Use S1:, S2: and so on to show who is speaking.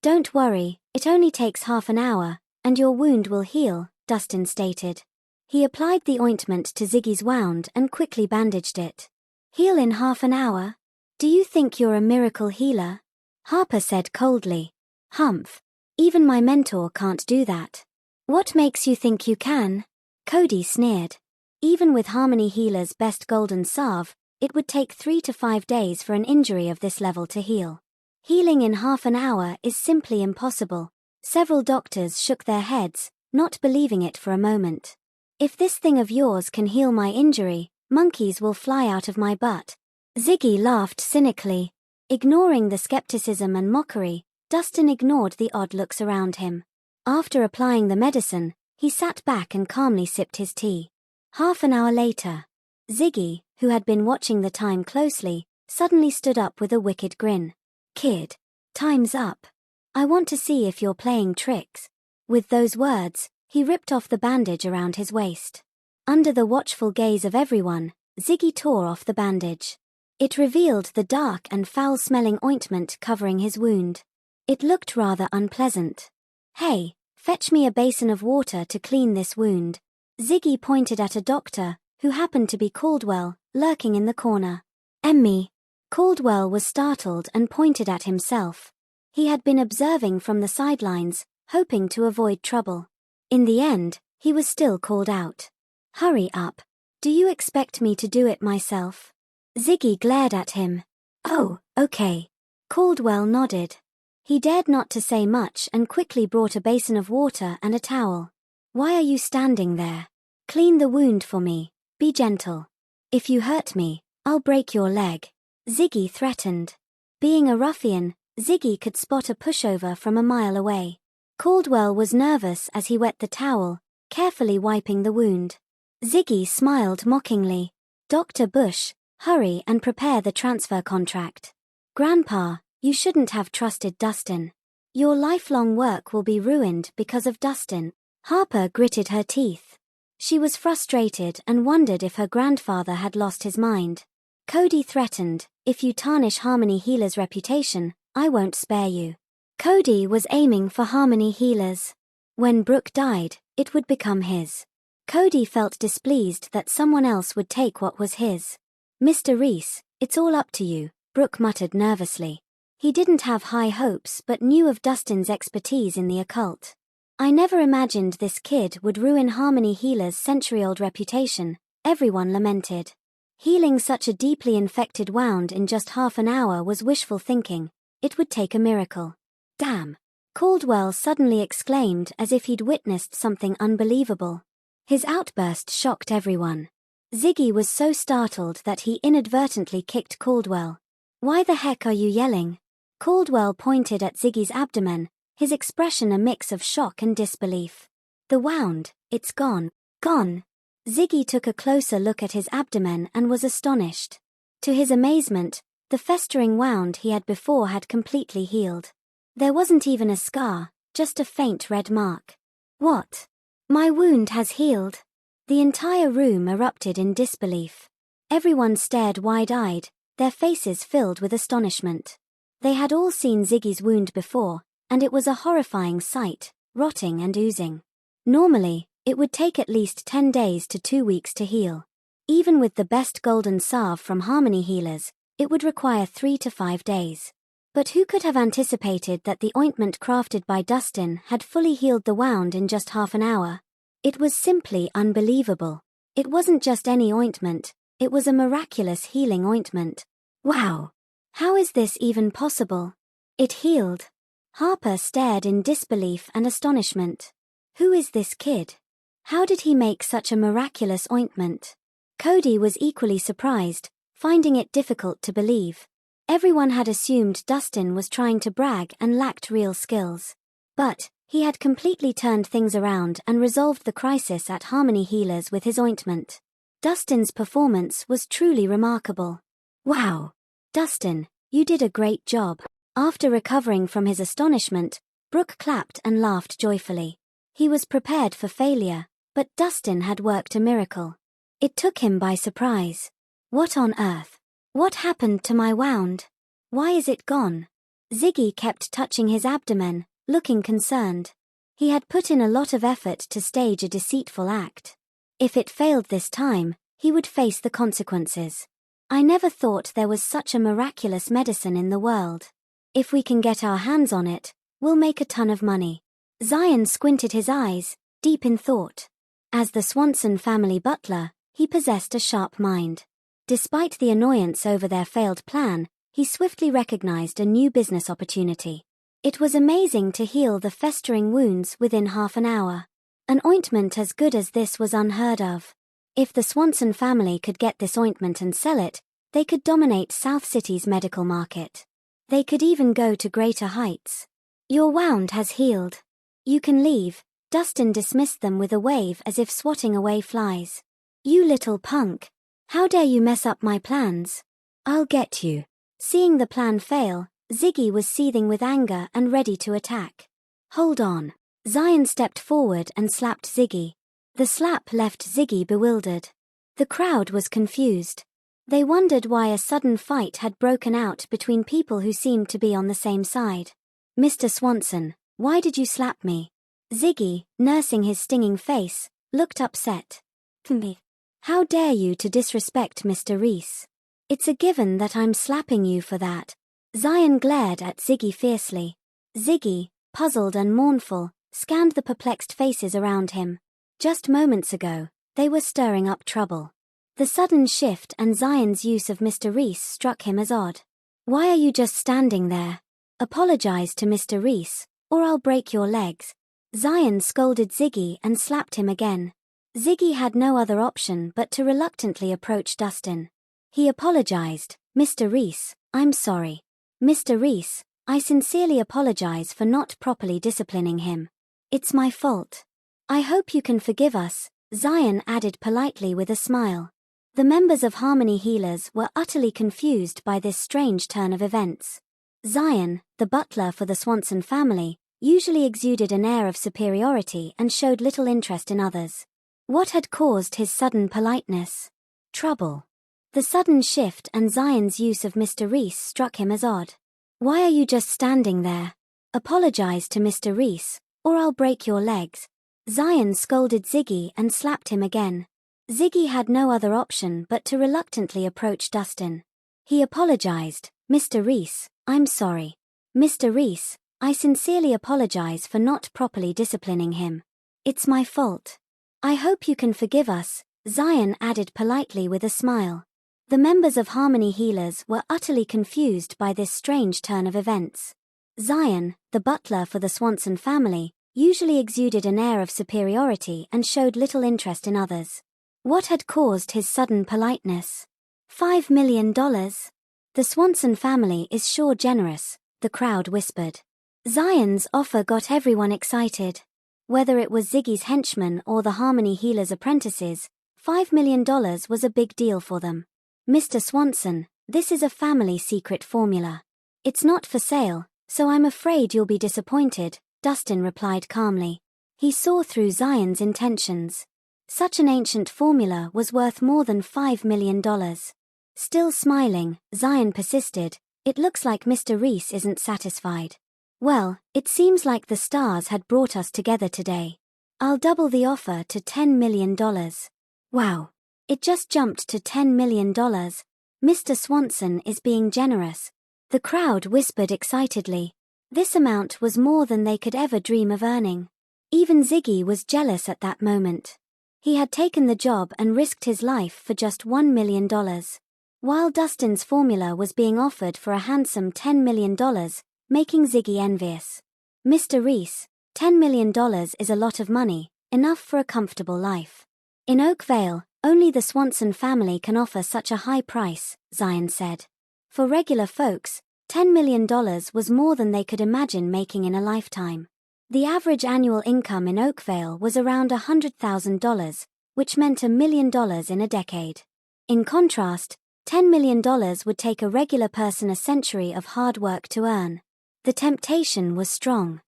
S1: Don't worry, it only takes half an hour, and your wound will heal, Dustin stated. He applied the ointment to Ziggy's wound and quickly bandaged it. Heal in half an hour? Do you think you're a miracle healer? Harper said coldly. Humph. Even my mentor can't do that. What makes you think you can? Cody sneered. Even with Harmony Healer's best golden salve, it would take 3 to 5 days for an injury of this level to heal. Healing in half an hour is simply impossible. Several doctors shook their heads, not believing it for a moment. If this thing of yours can heal my injury, monkeys will fly out of my butt. Ziggy laughed cynically. Ignoring the skepticism and mockery, Dustin ignored the odd looks around him. After applying the medicine, he sat back and calmly sipped his tea. Half an hour later, Ziggy, who had been watching the time closely, suddenly stood up with a wicked grin. Kid, time's up. I want to see if you're playing tricks. With those words, he ripped off the bandage around his waist. Under the watchful gaze of everyone, Ziggy tore off the bandage. It revealed the dark and foul-smelling ointment covering his wound. It looked rather unpleasant. Hey, fetch me a basin of water to clean this wound. Ziggy pointed at a doctor, who happened to be Caldwell, lurking in the corner. Emmy. Caldwell was startled and pointed at himself. He had been observing from the sidelines, hoping to avoid trouble. In the end, he was still called out. Hurry up. Do you expect me to do it myself? Ziggy glared at him. Oh, okay. Caldwell nodded. He dared not to say much and quickly brought a basin of water and a towel. Why are you standing there? Clean the wound for me. Be gentle. If you hurt me, I'll break your leg. Ziggy threatened. Being a ruffian, Ziggy could spot a pushover from a mile away. Caldwell was nervous as he wet the towel, carefully wiping the wound. Ziggy smiled mockingly. Dr. Bush, hurry and prepare the transfer contract. Grandpa, you shouldn't have trusted Dustin. Your lifelong work will be ruined because of Dustin. Harper gritted her teeth. She was frustrated and wondered if her grandfather had lost his mind. Cody threatened, if you tarnish Harmony Healer's reputation, I won't spare you. Cody was aiming for Harmony Healers. When Brooke died, it would become his. Cody felt displeased that someone else would take what was his. Mr. Reese, it's all up to you, Brooke muttered nervously. He didn't have high hopes but knew of Dustin's expertise in the occult. I never imagined this kid would ruin Harmony Healer's century-old reputation, everyone lamented. Healing such a deeply infected wound in just half an hour was wishful thinking. It would take a miracle. Damn! Caldwell suddenly exclaimed as if he'd witnessed something unbelievable. His outburst shocked everyone. Ziggy was so startled that he inadvertently kicked Caldwell. Why the heck are you yelling? Caldwell pointed at Ziggy's abdomen, his expression a mix of shock and disbelief. The wound, it's gone. Gone. Ziggy took a closer look at his abdomen and was astonished. To his amazement, the festering wound he had before had completely healed. There wasn't even a scar, just a faint red mark. What? My wound has healed. The entire room erupted in disbelief. Everyone stared wide-eyed, their faces filled with astonishment. They had all seen Ziggy's wound before, and it was a horrifying sight, rotting and oozing. Normally, it would take at least 10 days to 2 weeks to heal. Even with the best golden salve from Harmony Healers, it would require 3 to 5 days. But who could have anticipated that the ointment crafted by Dustin had fully healed the wound in just half an hour? It was simply unbelievable. It wasn't just any ointment, it was a miraculous healing ointment. Wow! How is this even possible? It healed. Harper stared in disbelief and astonishment. Who is this kid? How did he make such a miraculous ointment? Cody was equally surprised, finding it difficult to believe. Everyone had assumed Dustin was trying to brag and lacked real skills. But he had completely turned things around and resolved the crisis at Harmony Healers with his ointment. Dustin's performance was truly remarkable. Wow! Dustin, you did a great job. After recovering from his astonishment, Brooke clapped and laughed joyfully. He was prepared for failure, but Dustin had worked a miracle. It took him by surprise. What on earth? What happened to my wound? Why is it gone? Ziggy kept touching his abdomen, looking concerned. He had put in a lot of effort to stage a deceitful act. If it failed this time, he would face the consequences. I never thought there was such a miraculous medicine in the world. If we can get our hands on it, we'll make a ton of money. Zion squinted his eyes, deep in thought. As the Swanson family butler, he possessed a sharp mind. Despite the annoyance over their failed plan, he swiftly recognized a new business opportunity. It was amazing to heal the festering wounds within half an hour. An ointment as good as this was unheard of. If the Swanson family could get this ointment and sell it, they could dominate South City's medical market. They could even go to greater heights. Your wound has healed. You can leave. Dustin dismissed them with a wave as if swatting away flies. You little punk. How dare you mess up my plans? I'll get you. Seeing the plan fail, Ziggy was seething with anger and ready to attack. Hold on. Zion stepped forward and slapped Ziggy. The slap left Ziggy bewildered. The crowd was confused. They wondered why a sudden fight had broken out between people who seemed to be on the same side. Mr. Swanson, why did you slap me? Ziggy, nursing his stinging face, looked upset. Me. How dare you to disrespect Mr. Reese? It's a given that I'm slapping you for that. Zion glared at Ziggy fiercely. Ziggy, puzzled and mournful, scanned the perplexed faces around him. Just moments ago, they were stirring up trouble. The sudden shift and Zion's use of Mr. Reese struck him as odd. Why are you just standing there? Apologize to Mr. Reese, or I'll break your legs. Zion scolded Ziggy and slapped him again. Ziggy had no other option but to reluctantly approach Dustin. He apologized. Mr. Reese, I'm sorry. Mr. Reese, I sincerely apologize for not properly disciplining him. It's my fault. I hope you can forgive us, Zion added politely with a smile. The members of Harmony Healers were utterly confused by this strange turn of events. Zion, the butler for the Swanson family, usually exuded an air of superiority and showed little interest in others. What had caused his sudden politeness? Trouble. The sudden shift and Zion's use of Mr. Reese struck him as odd. Why are you just standing there? Apologize to Mr. Reese, or I'll break your legs. Zion scolded Ziggy and slapped him again. Ziggy had no other option but to reluctantly approach Dustin. He apologized. Mr. Reese, I'm sorry. Mr. Reese, I sincerely apologize for not properly disciplining him. It's my fault. I hope you can forgive us, Zion added politely with a smile. The members of Harmony Healers were utterly confused by this strange turn of events. Zion, the butler for the Swanson family, usually exuded an air of superiority and showed little interest in others. What had caused his sudden politeness? $5 million? The Swanson family is sure generous, the crowd whispered. Zion's offer got everyone excited. Whether it was Ziggy's henchmen or the Harmony Healers' apprentices, $5 million was a big deal for them. Mr. Swanson, this is a family secret formula. It's not for sale, so I'm afraid you'll be disappointed, Dustin replied calmly. He saw through Zion's intentions. Such an ancient formula was worth more than $5 million. Still smiling, Zion persisted. It looks like Mr. Reese isn't satisfied. Well, it seems like the stars had brought us together today. I'll double the offer to $10 million. Wow. It just jumped to $10 million. Mr. Swanson is being generous. The crowd whispered excitedly. This amount was more than they could ever dream of earning. Even Ziggy was jealous at that moment. He had taken the job and risked his life for just $1 million. While Dustin's formula was being offered for a handsome $10 million, making Ziggy envious. Mr. Reese, $10 million is a lot of money, enough for a comfortable life. In Oakvale, only the Swanson family can offer such a high price, Zion said. For regular folks, $10 million was more than they could imagine making in a lifetime. The average annual income in Oakvale was around $100,000, which meant $1 million in a decade. In contrast, $10 million would take a regular person a century of hard work to earn. The temptation was strong.